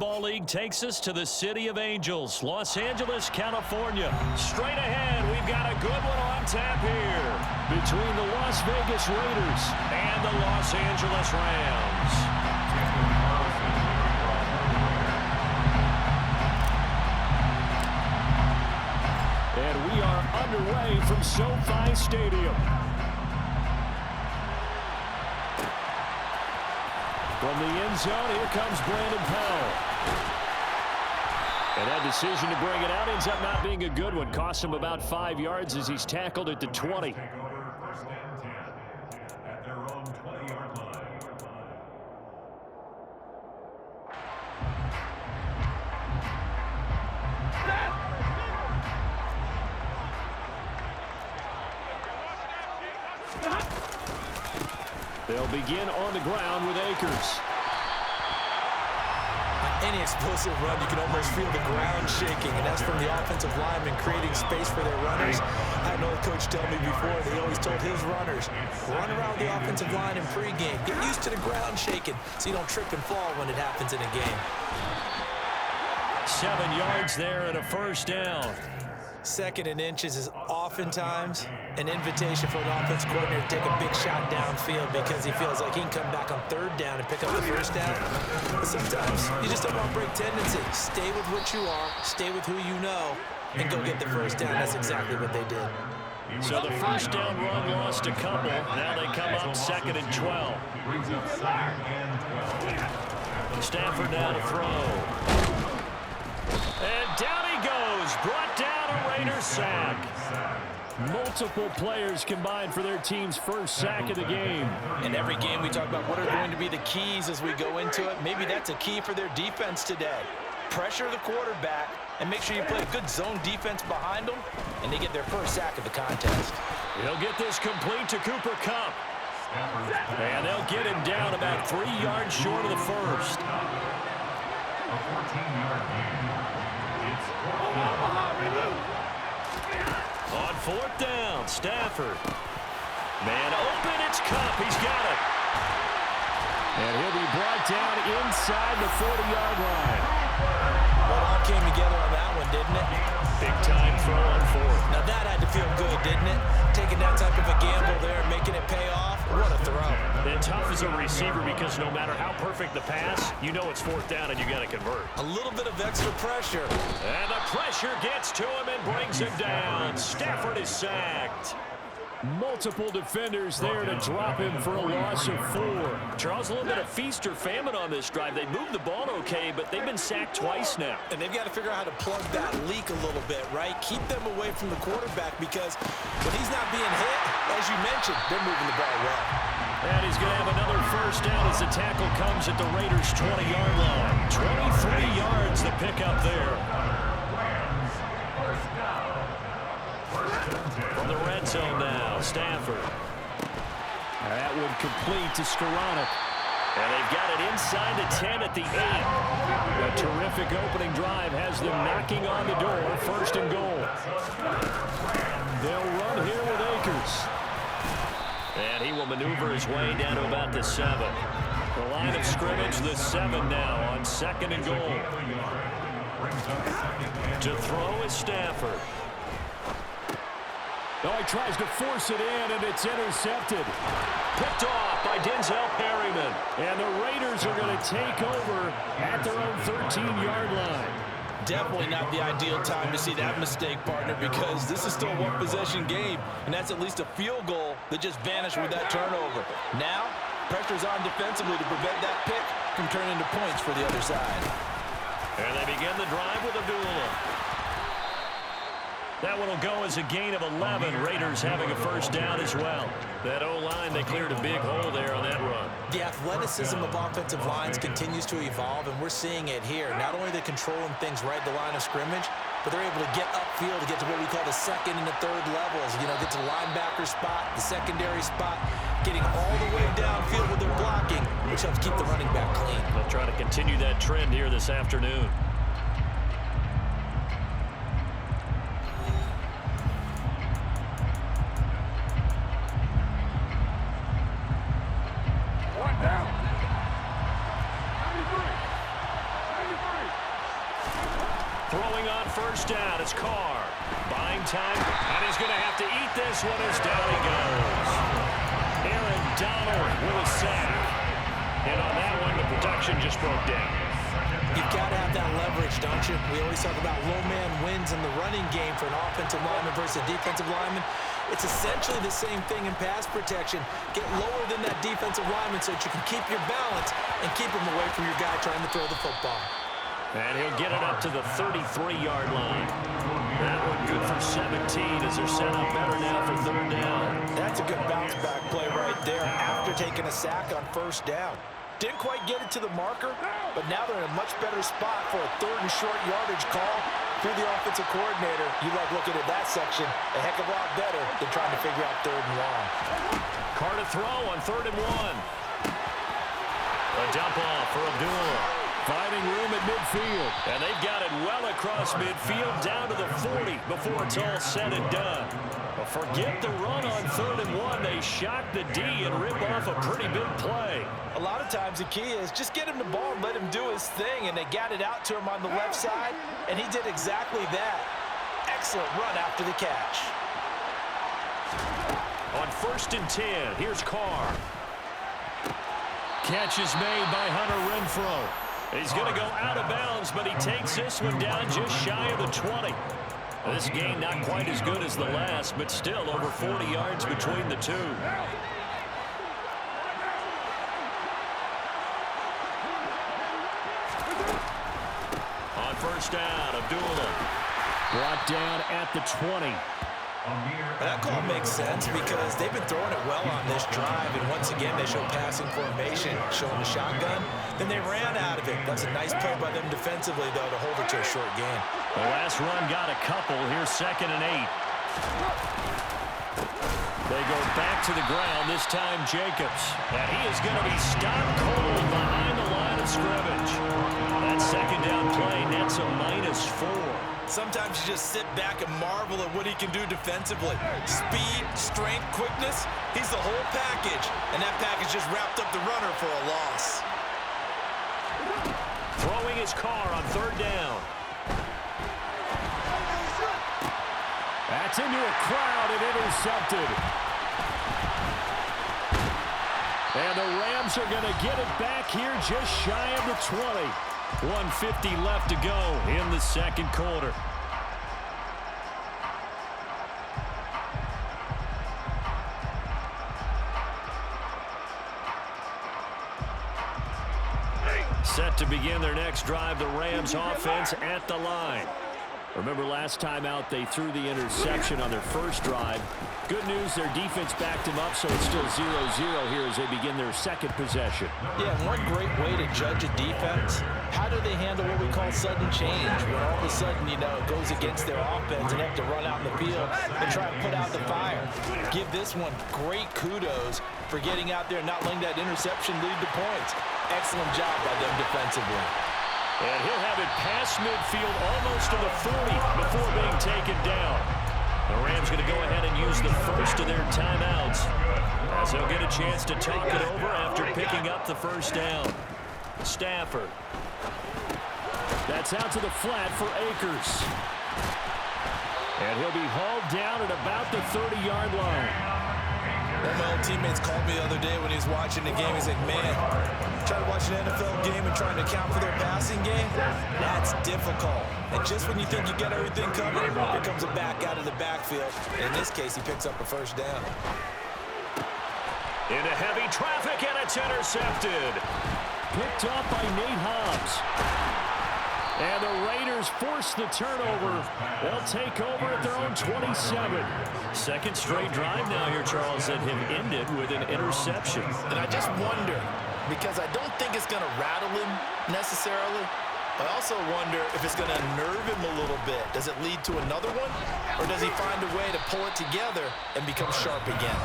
Football League takes us to the City of Angels, Los Angeles, California. Straight ahead, we've got a good one on tap here between the Las Vegas Raiders and the Los Angeles Rams. And we are underway from SoFi Stadium. From the end zone, here comes Brandon Powell. And that decision to bring it out ends up not being a good one. Cost him about 5 yards as he's tackled at the 20. Take over 1st and 10 at their own 20-yard line. They'll begin on the ground with Akers. Any explosive run, you can almost feel the ground shaking, and that's from the offensive linemen creating space for their runners. I had an old coach tell me before, he always told his runners, run around the offensive line in pregame. Get used to the ground shaking so you don't trip and fall when it happens in a game. 7 yards there and a 1st down. 2nd and inches is oftentimes an invitation for an offense coordinator to take a big shot downfield because he feels like he can come back on 3rd down and pick up the 1st down. But sometimes you just don't want to break tendency. Stay with what you are, stay with who you know, and go get the 1st down. That's exactly what they did. So the 1st down run lost a couple. Now they come up 2nd and 12. Stafford now to throw. And down he goes. Brought down a Raiders sack. Multiple players combined for their team's 1st sack of the game. In every game we talk about what are going to be the keys as we go into it. Maybe that's a key for their defense today. Pressure the quarterback and make sure you play a good zone defense behind them, and they get their 1st sack of the contest. He'll get this complete to Cooper Kupp. And they'll get him down about 3 yards short of the 1st. A 14-yard gain. On 4th down, Stafford. Man open, it's Kupp. He's got it. And he'll be brought down inside the 40-yard line. Well, it all came together on that one, didn't it? Big time throw on 4th. Now that had to feel good, didn't it? Taking that type of a gamble there, making it pay off. What a throw. And tough as a receiver because no matter how perfect the pass, you know it's 4th down and you got to convert. A little bit of extra pressure. And the pressure gets to him and brings him down. Stafford is sacked. Multiple defenders there to drop him for a loss of 4. Charles, a little bit of feast or famine on this drive. They moved the ball okay, but they've been sacked twice now. And they've got to figure out how to plug that leak a little bit, right? Keep them away from the quarterback because when he's not being hit, as you mentioned, they're moving the ball well. And he's going to have another 1st down as the tackle comes at the Raiders' 20-yard line. 23 yards the pickup there. From the red zone now, Stafford. That one complete to Skoranek. And they've got it inside the 10 at the 8. A terrific opening drive has them knocking on the door. 1st and goal. They'll run here with Akers. And he will maneuver his way down to about the 7. The line of scrimmage, the 7 now on 2nd and goal. To throw is Stafford. Oh, he tries to force it in, and it's intercepted. Picked off by Denzel Perryman. And the Raiders are going to take over at their own 13-yard line. Definitely not the ideal time to see that mistake, partner, because this is still a one-possession game, and that's at least a field goal that just vanished with that turnover. Now, pressure's on defensively to prevent that pick from turning into points for the other side. And they begin the drive with Abdullah. That one will go as a gain of 11. Raiders having a 1st down as well. That O-line, they cleared a big hole there on that run. The athleticism of offensive lines continues to evolve, and we're seeing it here. Not only are they controlling things right at the line of scrimmage, but they're able to get upfield to get to what we call the 2nd and the 3rd levels. You know, get to the linebacker spot, the secondary spot, getting all the way downfield with their blocking, which helps keep the running back clean. They'll try to continue that trend here this afternoon. Throwing on first down, it's Carr. Buying time, and he's going to have to eat this one as down he goes. Aaron Donald with a sack. And on that one, the production just broke down. You've got to have that leverage, don't you? We always talk about low man wins in the running game for an offensive lineman versus a defensive lineman. It's essentially the same thing in pass protection. Get lower than that defensive lineman so that you can keep your balance and keep him away from your guy trying to throw the football. And he'll get it up to the 33-yard line. That one good for 17 as they're set up better now for third down. That's a good bounce-back play right there after taking a sack on first down. Didn't quite get it to the marker, but now they're in a much better spot for a third and short yardage call through the offensive coordinator. You like looking at that section a heck of a lot better than trying to figure out third and long. Carr to throw on 3rd and 1. A dump off for Abdullah. Finding room at midfield. And they've got it well across midfield down to the 40 before it's all said and done. But forget the run on 3rd and 1. They shock the D and rip off a pretty big play. A lot of times the key is just get him the ball and let him do his thing. And they got it out to him on the left side, and he did exactly that. Excellent run after the catch. On 1st and 10, here's Carr. Catch is made by Hunter Renfrow. He's going to go out of bounds, but he takes this one down just shy of the 20. This game not quite as good as the last, but still over 40 yards between the two. On first down, Abdullah brought down at the 20. That call makes sense because they've been throwing it well on this drive, and once again they show passing formation, showing the shotgun. Then they ran out of it. That's a nice play by them defensively, though, to hold it to a short game. The last run got a couple. Here's 2nd and 8. They go back to the ground, this time Jacobs. And he is going to be stopped cold behind the line of scrimmage. That 2nd down play nets a -4. Sometimes you just sit back and marvel at what he can do defensively. Speed, strength, quickness, he's the whole package. And that package just wrapped up the runner for a loss. Throwing his Carr on 3rd down. That's into a crowd and intercepted. And the Rams are going to get it back here just shy of the 20. 1:50 left to go in the 2nd quarter. Set to begin their next drive, the Rams offense at the line. Remember last time out they threw the interception on their first drive. Good news, their defense backed him up, so it's still 0-0 here as they begin their 2nd possession. Yeah, one great way to judge a defense, how do they handle what we call sudden change? When all of a sudden, you know, it goes against their offense and they have to run out in the field and try to put out the fire. Give this one great kudos for getting out there and not letting that interception lead to points. Excellent job by them defensively. And he'll have it past midfield almost to the 40 before being taken down. The Rams going to go ahead and use the first of their timeouts as they'll get a chance to talk it over after picking up the first down. Stafford. That's out to the flat for Akers. And he'll be hauled down at about the 30-yard line. One of my old teammates called me the other day when he was watching the game. He's like, man, trying to watch an NFL game and trying to account for their passing game, that's difficult. And just when you think you got everything covered, here comes a back out of the backfield. In this case, he picks up a first down. Into heavy traffic, and it's intercepted. Picked up by Nate Hobbs. And the Raiders force the turnover. They'll take over at their own 27. 2nd straight drive now here, Charles, that have ended with an interception. And I just wonder, because I don't think it's going to rattle him necessarily, I also wonder if it's going to unnerve him a little bit. Does it lead to another one? Or does he find a way to pull it together and become sharp again?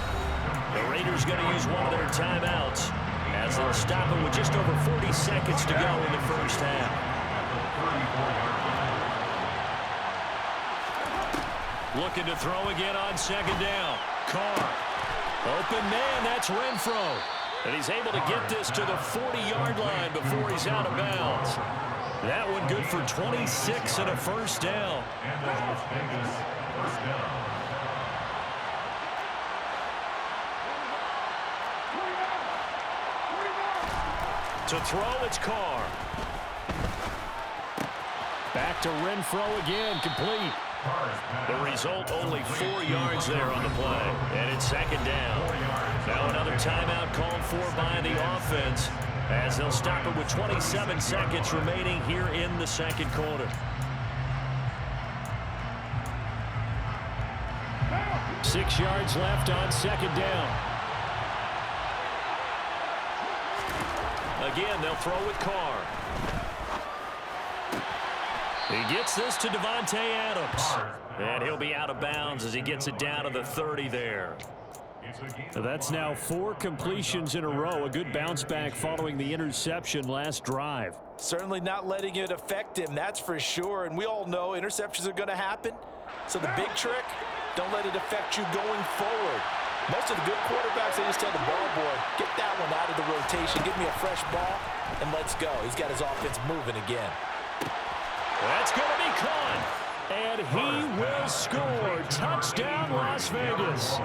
The Raiders going to use one of their timeouts as they'll stop him with just over 40 seconds to go in the first half. Looking to throw again on 2nd down. Carr. Open man, that's Renfrow. And he's able to get this to the 40-yard line before he's out of bounds. That one good for 26 and a first down. And the Las Vegas first down. To throw, it's Carr. Back to Renfro again, complete. The result, only 4 yards there on the play. And it's second down. Now another timeout called for by the offense, as they'll stop it with 27 seconds remaining here in the second quarter. 6 yards left on second down. Again, they'll throw with Carr. He gets this to Devontae Adams. And he'll be out of bounds as he gets it down to the 30 there. That's now 4 completions in a row. A good bounce back following the interception last drive. Certainly not letting it affect him, that's for sure. And we all know interceptions are going to happen. So the big trick, don't let it affect you going forward. Most of the good quarterbacks, they just tell the ball boy, get that one out of the rotation, give me a fresh ball, and let's go. He's got his offense moving again. That's going to be caught. And he will score. Touchdown, Las Vegas.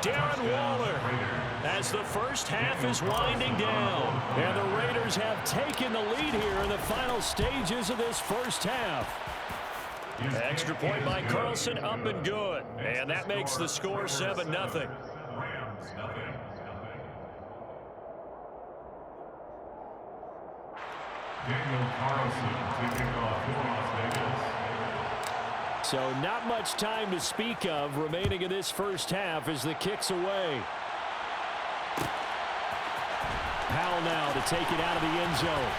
Darren Waller, as the first half is winding down. And the Raiders have taken the lead here in the final stages of this first half. Extra point by Carlson, up and good. And that makes the score 7-0. Daniel Carlson to kick off for Las Vegas. So not much time to speak of remaining in this first half as the kick's away. Powell now to take it out of the end zone.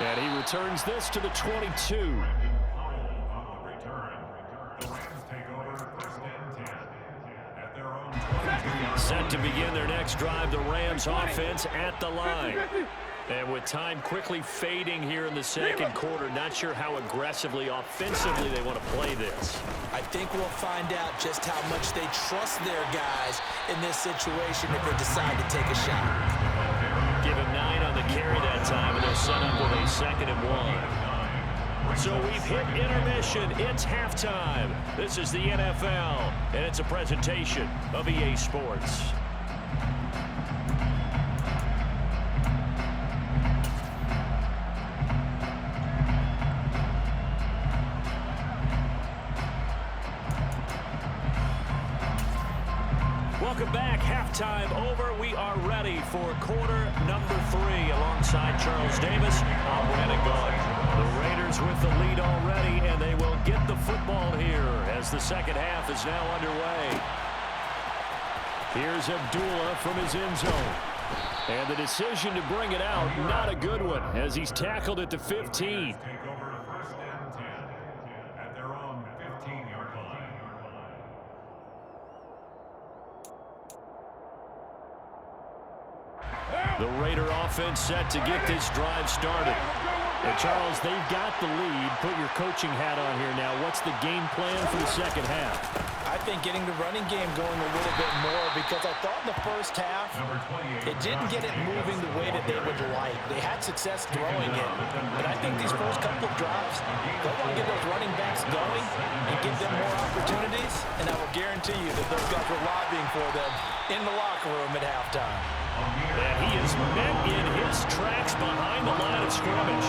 And he returns this to the 22. Set to begin their next drive, the Rams offense at the line. And with time quickly fading here in the second quarter, not sure how aggressively, offensively they want to play this. I think we'll find out just how much they trust their guys in this situation if they decide to take a shot. Give him 9 on the carry that time, and they'll set up with a 2nd and 1. So we've hit intermission. It's halftime. This is the NFL, and it's a presentation of EA Sports. Welcome back. Halftime over. We are ready for quarter number 3 alongside Charles Davis. I'm Brandon Gaudin. The Raiders with the lead already, and they will get the football here as the second half is now underway. Here's Abdullah from his end zone. And the decision to bring it out, not a good one, as he's tackled at the 15. The Raider offense set to get this drive started. And Charles, they've got the lead. Put your coaching hat on here now. What's the game plan for the second half? I think getting the running game going a little bit more, because I thought in the first half it didn't get it moving the way that they would like. They had success throwing it, but I think these first couple of drives, they want to get those running backs going and give them more opportunities, and I will guarantee you that those guys were lobbying for them in the locker room at halftime. And he is met in his tracks behind the line of scrimmage.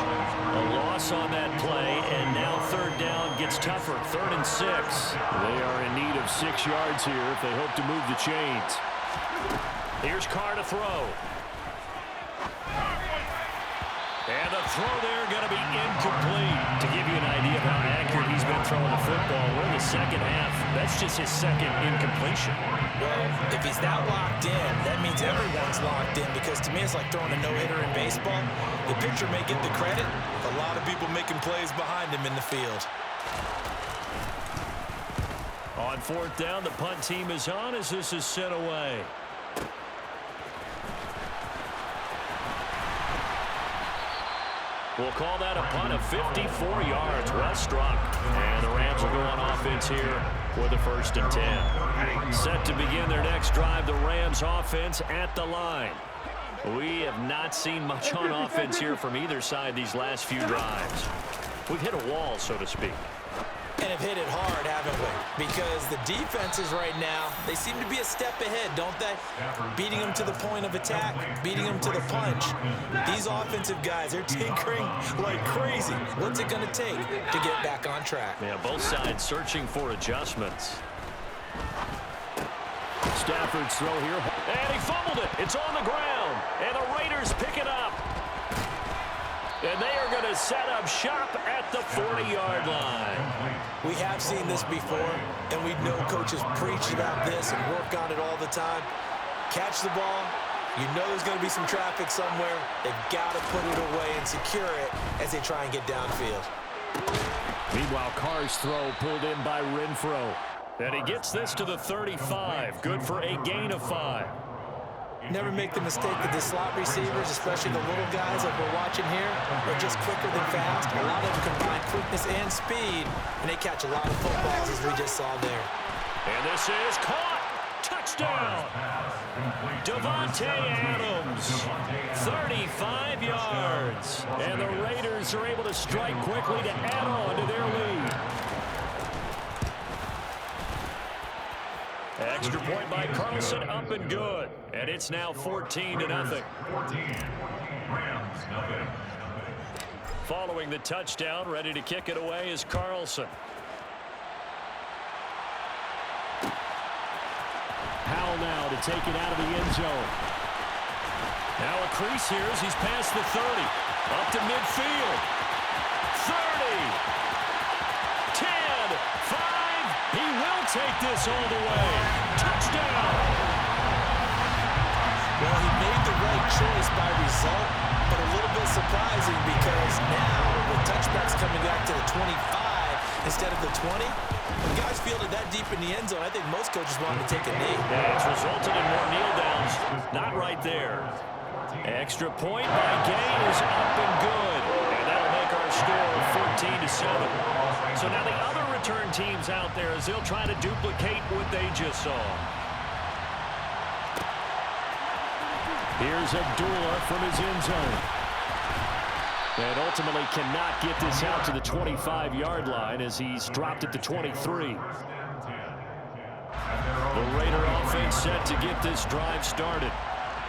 A loss on that play, and now third down gets tougher. 3rd and 6. They are in need of 6 yards here if they hope to move the chains. Here's Carr to throw. And the throw there going to be incomplete. To give you an idea of how accurate he's been throwing the football, we're in the second half. That's just his 2nd incompletion. Well, if he's that locked in, that means everyone's locked in, because to me it's like throwing a no-hitter in baseball. The pitcher may get the credit, a lot of people making plays behind him in the field. On 4th down, the punt team is on as this is sent away. We'll call that a punt of 54 yards. Well struck. And the Rams will go on offense here with a 1st and 10. Set to begin their next drive, the Rams offense at the line. We have not seen much on offense here from either side these last few drives. We've hit a wall, so to speak. And have hit it hard, haven't we? Because the defenses right now, they seem to be a step ahead, don't they? Beating them to the point of attack, beating them to the punch. These offensive guys, they're tinkering like crazy. What's it going to take to get back on track? Yeah, both sides searching for adjustments. Stafford's throw here. And he fumbled it. It's on the ground. And the Raiders pick it up. And they are going to set up shop at the 40-yard line. We have seen this before, and we know coaches preach about this and work on it all the time. Catch the ball. You know there's going to be some traffic somewhere. They've got to put it away and secure it as they try and get downfield. Meanwhile, Carr's throw pulled in by Renfro. And he gets this to the 35. Good for a gain of 5. Never make the mistake that the slot receivers, especially the little guys like we're watching here, are just quicker than fast. A lot of them combine quickness and speed, and they catch a lot of footballs, as we just saw there. And this is caught. Touchdown. Davante Adams, 35 yards. And the Raiders are able to strike quickly to add on to their lead. Extra point by Carlson, up and good. And it's now 14-0. 14. Rams, nothing. Following the touchdown, ready to kick it away is Carlson. Powell now to take it out of the end zone. Now a crease here as he's past the 30. Up to midfield. 30. 10. 5. He will take this all the way. Touchdown. Well, he made the right choice by result, but a little bit surprising because now with touchbacks coming back to the 25 instead of the 20, when guys fielded that deep in the end zone, I think most coaches wanted to take a knee. Yeah, it's resulted in more kneel downs. Not right there. Extra point by Gay is up and good. And that'll make our score 14-7. So now the other return teams out there as they'll try to duplicate what they just saw. Here's Abdullah from his end zone. And ultimately cannot get this out to the 25-yard line as he's dropped it to 23. The Raider offense set to get this drive started.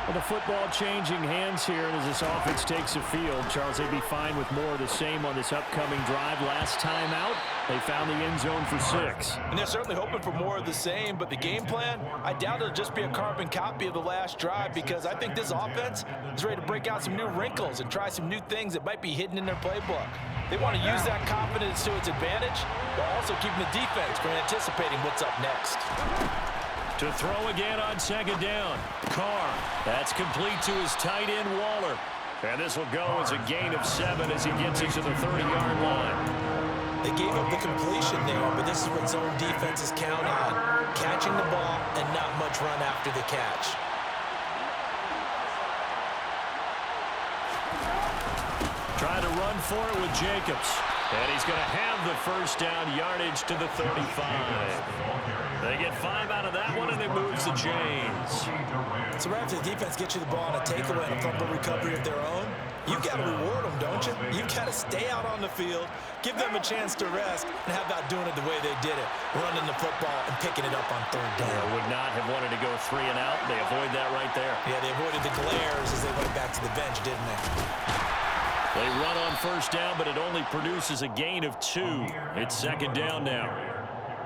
Well, the football changing hands here, and as this offense takes the field, Charles, they'd be fine with more of the same on this upcoming drive. Last time out, they found the end zone for 6. And they're certainly hoping for more of the same, but the game plan, I doubt it'll just be a carbon copy of the last drive because I think this offense is ready to break out some new wrinkles and try some new things that might be hidden in their playbook. They want to use that confidence to its advantage, while also keeping the defense from anticipating what's up next. To throw again on second down. Carr. That's complete to his tight end, Waller. And this will go as a gain of 7 as he gets into the 30-yard line. They gave up the completion there, but this is what zone defenses count on. Catching the ball and not much run after the catch. Trying to run for it with Jacobs. And he's going to have the first down yardage to the 35. They get 5 out of that one, and it moves the chains. So right after the defense gets you the ball on a takeaway and a fumble recovery of their own, you've got to reward them, don't you? You've got to stay out on the field, give them a chance to rest, and how about doing it the way they did it, running the football and picking it up on third down. They would not have wanted to go 3 and out. They avoid that right there. Yeah, they avoided the glares as they went back to the bench, didn't they? They run on first down, but it only produces a gain of 2. It's second down now.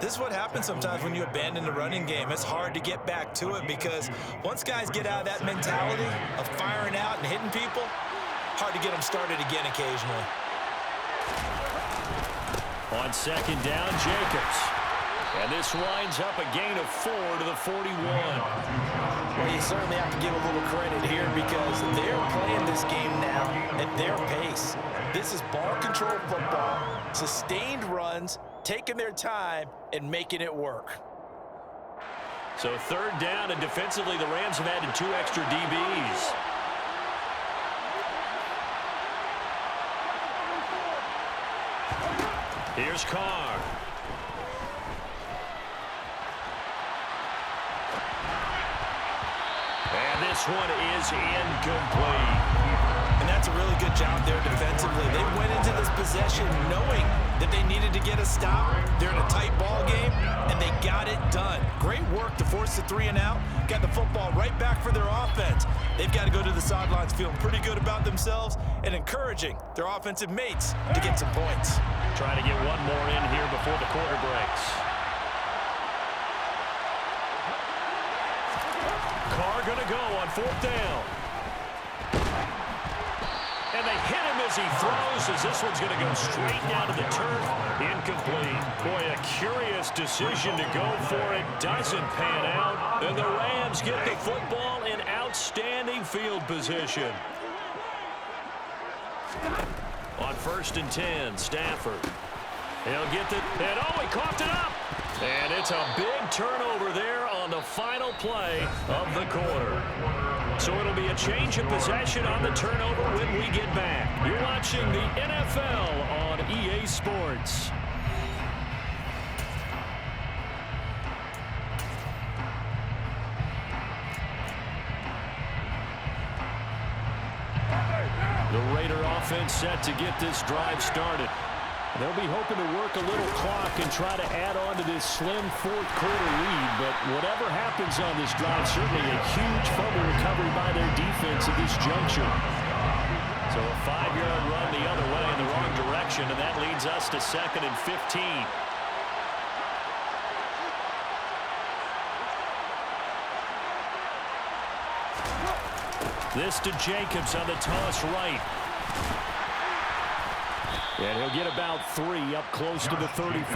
This is what happens sometimes when you abandon the running game. It's hard to get back to it because once guys get out of that mentality of firing out and hitting people, hard to get them started again occasionally. On second down, Jacobs. And this winds up a gain of 4 to the 41. Well, you certainly have to give a little credit here because they're playing this game now at their pace. This is ball control football, sustained runs, taking their time and making it work. So third down, and defensively the Rams have added 2 extra DBs. Here's Carr. And this this one is incomplete. And that's a really good job there defensively. They went into this possession knowing that they needed to get a stop. They're in a tight ball game, and they got it done. Great work to force the 3 and out. Got the football right back for their offense. They've got to go to the sidelines feeling pretty good about themselves and encouraging their offensive mates to get some points. Try to get one more in here before the quarter breaks. Carr going to go on 4th down. And they hit him as he throws, as this one's going to go straight down to the turf. Incomplete. Boy, a curious decision to go for it. Doesn't pan out. And the Rams get the football in outstanding field position. On 1st and 10, Stafford. He'll get the... And oh, he coughed it up. And it's a big turnover there on the final play of the quarter. So it'll be a change of possession on the turnover when we get back. You're watching the NFL on EA Sports. The Raider offense set to get this drive started. They'll be hoping to work a little clock and try to add on to this slim 4th quarter lead. But whatever happens on this drive, certainly a huge fumble recovery by their defense at this juncture. So a 5-yard run the other way in the wrong direction, and that leads us to 2nd and 15. This to Jacobs on the toss right. And he'll get about 3 up close to the 35.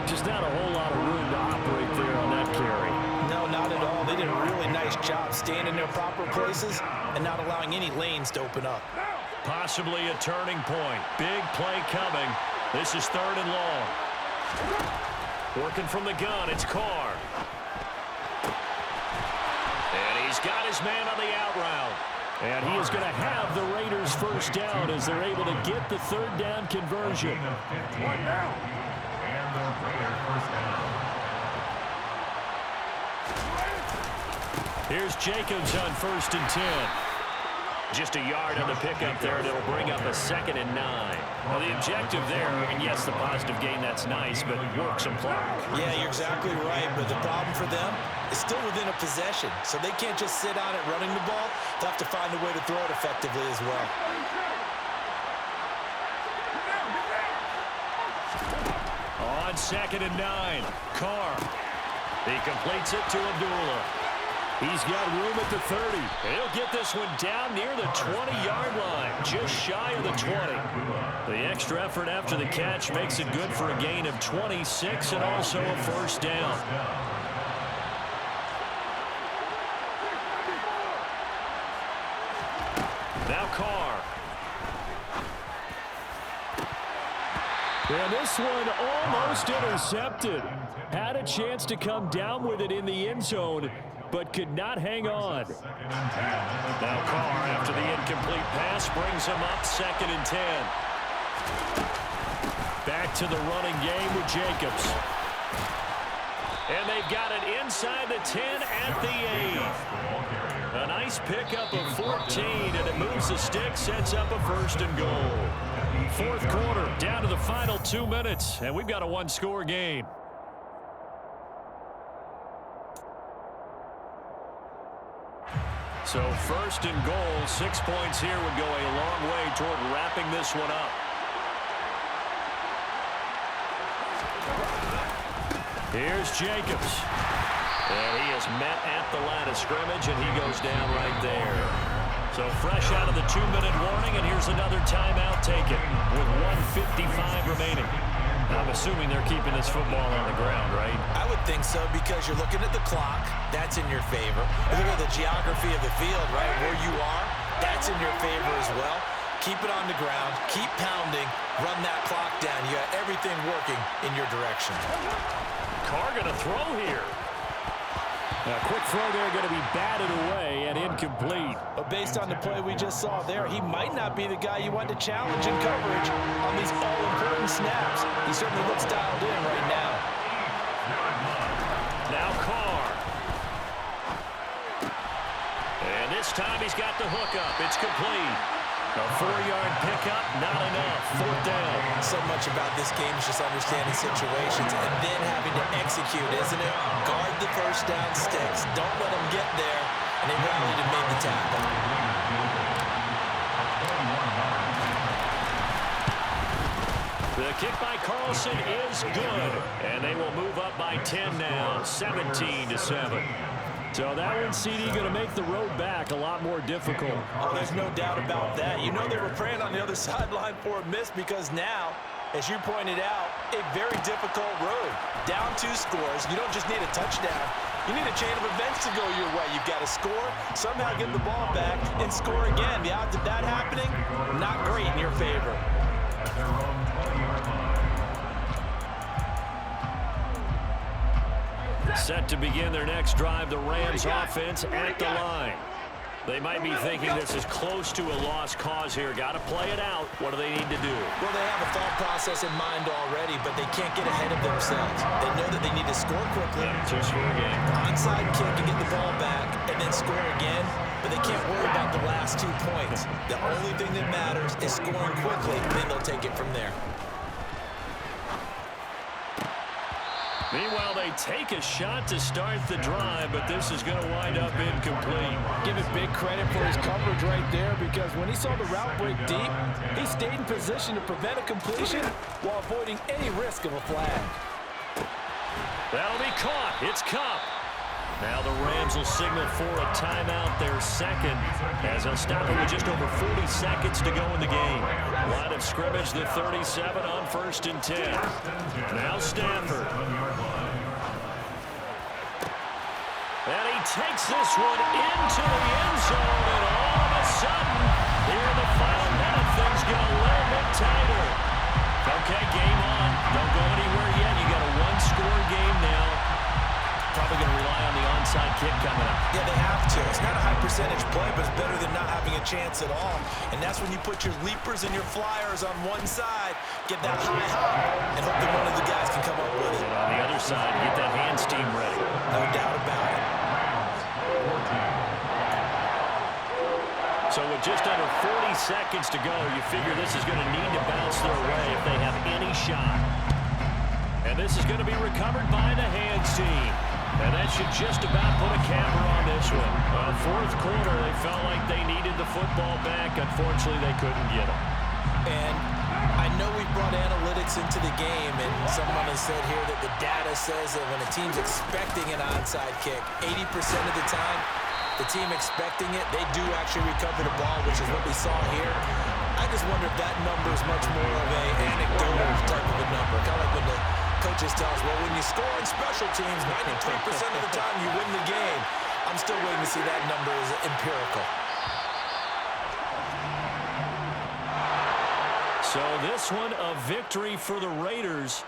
Just not a whole lot of room to operate there on that carry. No, not at all. They did a really nice job staying in their proper places and not allowing any lanes to open up. Possibly a turning point. Big play coming. This is 3rd and long. Working from the gun, it's Carr. And he's got his man on the out route. And he is going to have the Raiders 1st down as they're able to get the 3rd down conversion. Here's Jacobs on 1st and 10. Just a yard on the pickup there, and it'll bring up a 2nd and 9. Well, the objective there, and yes, the positive gain, that's nice, but work some clock. Yeah, you're exactly right, but the problem for them is still within a possession, so they can't just sit on it running the ball. They'll have to find a way to throw it effectively as well. On 2nd and 9, Carr. He completes it to Abdullah. He's got room at the 30. He'll get this one down near the 20-yard line, just shy of the 20. The extra effort after the catch makes it good for a gain of 26 and also a 1st down. Now Carr. And this one almost intercepted. Had a chance to come down with it in the end zone, but could not hang on. Now Carr, after the incomplete pass, brings him up 2nd and 10. Back to the running game with Jacobs. And they've got it inside the 10 at the 8. A nice pickup of 14, and it moves the stick, sets up a 1st and goal. 4th quarter, down to the final 2 minutes, and we've got a 1-score game. So 1st and goal, 6 points here would go a long way toward wrapping this one up. Here's Jacobs. And he is met at the line of scrimmage, and he goes down right there. So fresh out of the 2-minute warning, and here's another timeout taken with 1:55 remaining. I'm assuming they're keeping this football on the ground, right? I would think so, because you're looking at the clock. That's in your favor. You look at the geography of the field, right, where you are. That's in your favor as well. Keep it on the ground. Keep pounding. Run that clock down. You got everything working in your direction. Carr going to throw here. A quick throw there, going to be batted away and incomplete. But based on the play we just saw there, he might not be the guy you want to challenge in coverage on these all-important snaps. He certainly looks dialed in right now. Now Carr. This time he's got the hookup. It's complete. A 4-yard pickup, not enough. 4th down. So much about this game is just understanding situations and then having to execute, isn't it? Guard the first down sticks. Don't let them get there. And they rallied and made the tackle. The kick by Carlson is good. And they will move up by 10 now, 17-7. So that one, CD, going to make the road back a lot more difficult. Oh, there's no doubt about that. You know they were praying on the other sideline for a miss because now, as you pointed out, a very difficult road. Down 2 scores. You don't just need a touchdown. You need a chain of events to go your way. You've got to score, somehow get the ball back, and score again. The odds of that happening, not great in your favor. At their own 20-yard line. Set to begin their next drive, the Rams offense at the line. They might be thinking this is close to a lost cause here. Got to play it out. What do they need to do? Well, they have a thought process in mind already, but they can't get ahead of themselves. They know that they need to score quickly. To score again. Onside kick and get the ball back and then score again, but they can't worry about the last 2 points. The only thing that matters is scoring quickly, then they'll take it from there. Meanwhile, they take a shot to start the drive, but this is going to wind up incomplete. Give it big credit for his coverage right there, because when he saw the route break deep, he stayed in position to prevent a completion while avoiding any risk of a flag. That'll be caught. It's Cup. Now the Rams will signal for a timeout, their second, as they'll stop it with just over 40 seconds to go in the game. Line of scrimmage, the 37 on 1st and 10. Now Stafford. And he takes this one into the end zone, and all of a sudden, here in the final minute, things get a little bit tighter. Okay, game on. Don't go anywhere yet. You got a 1-score game now. Probably going to rely on the onside kick coming up. Yeah, they have to. It's not a high percentage play, but it's better than not having a chance at all. And that's when you put your leapers and your flyers on one side, get that high hop, and hope that one of the guys can come up with it. And on the other side, get that hands team ready. No doubt about it. So with just under 40 seconds to go, you figure this is going to need to bounce their way if they have any shot. And this is going to be recovered by the hands team. And that should just about put a camera on this one. 4th quarter, they felt like they needed the football back. Unfortunately, they couldn't get it. And I know we brought analytics into the game, and someone has said here that the data says that when a team's expecting an onside kick, 80% of the time, the team expecting it, they do actually recover the ball, which is what we saw here. I just wonder if that number is much more of an anecdotal type of a number. Kind of like when the coaches tell us, well, when you score on special teams, 93% of the time you win the game. I'm still waiting to see that number is empirical. So this one, a victory for the Raiders.